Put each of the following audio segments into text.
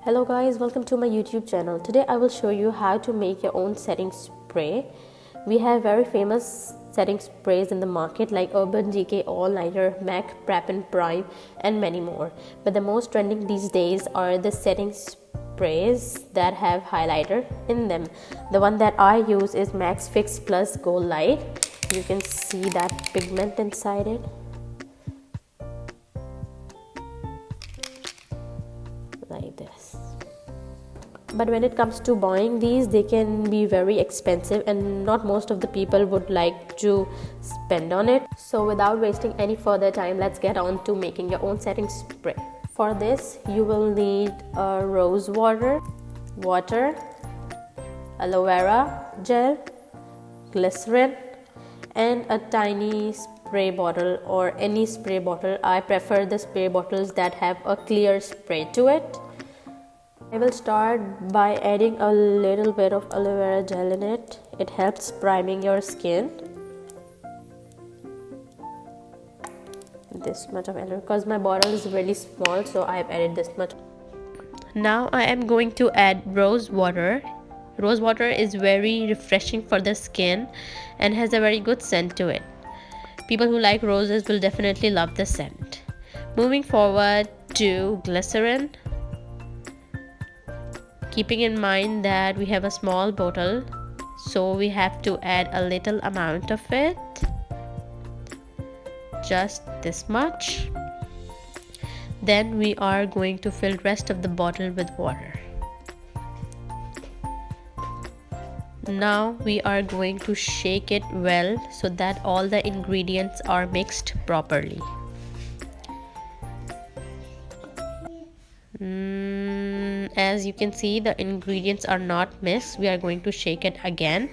Hello guys, welcome to my YouTube channel. Today I will show you how to make your own setting spray. We have very famous setting sprays in the market like Urban Decay All Nighter, MAC Prep and Prime and many more. But the most trending these days are the setting sprays that have highlighter in them. The one that I use is Max Fix Plus Gold Light. You can see that pigment inside it. Like this. But when it comes to buying these, they can be very expensive and not most of the people would like to spend on it. So without wasting any further time, let's get on to making your own setting spray. For this you will need rose water, aloe vera gel, glycerin and a tiny spray bottle or any spray bottle. I prefer the spray bottles that have a clear spray to it. I will start by adding a little bit of aloe vera gel in it. It helps priming your skin. This much of aloe, because my bottle is really small, so I have added this much. Now I am going to add rose water. Rose water is very refreshing for the skin and has a very good scent to it. People who like roses will definitely love the scent. Moving forward to glycerin. Keeping in mind that we have a small bottle, so we have to add a little amount of it, just this much. Then we are going to fill the rest of the bottle with water. Now we are going to shake it well so that all the ingredients are mixed properly. As you can see, the ingredients are not mixed. We are going to shake it again.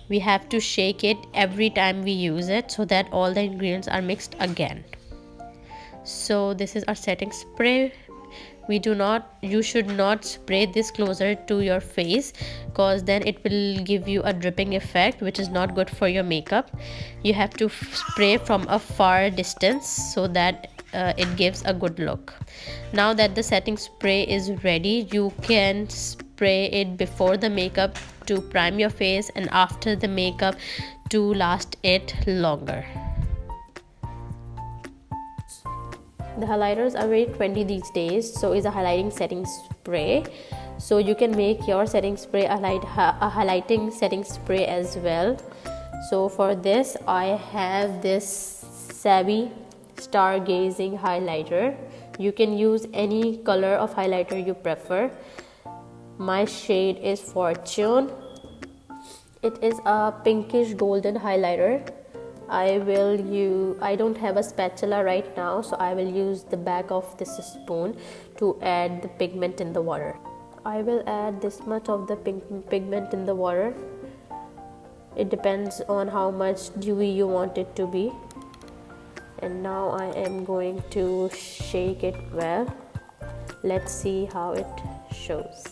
We have to shake it every time we use it so that all the ingredients are mixed again. So this is our setting spray. You should not spray this closer to your face, because then it will give you a dripping effect, which is not good for your makeup. You have to spray from a far distance so that it gives a good look. Now that the setting spray is ready, you can spray it before the makeup to prime your face and after the makeup to last it longer. The highlighters are very trendy these days, so is a highlighting setting spray. So you can make your setting spray a highlighting setting spray as well. So for this I have this Savvy Stargazing highlighter. You can use any color of highlighter you prefer. My shade is Fortune. It is a pinkish golden highlighter. I don't have a spatula right now, so I will use the back of this spoon to add the pigment in the water. I will add this much of the pigment in the water. It depends on how much dewy you want it to be. And now I am going to shake it well. Let's see how it shows.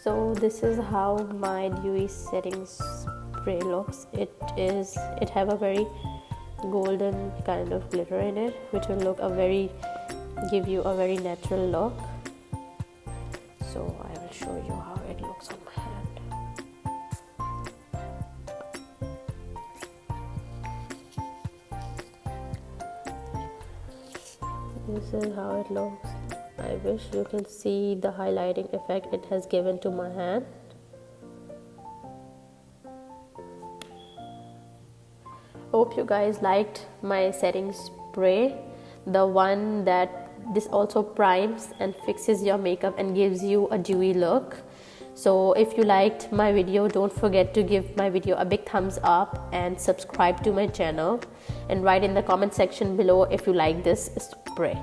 So this is how my dewy setting spray looks. It have a very golden kind of glitter in it, which will give you a very natural look. So I will show you how it looks on my hand. This is how it looks. I wish you can see the highlighting effect it has given to my hand. Hope you guys liked my setting spray, the one that this also primes and fixes your makeup and gives you a dewy look. So if you liked my video, don't forget to give my video a big thumbs up and subscribe to my channel, and write in the comment section below if you like this spray.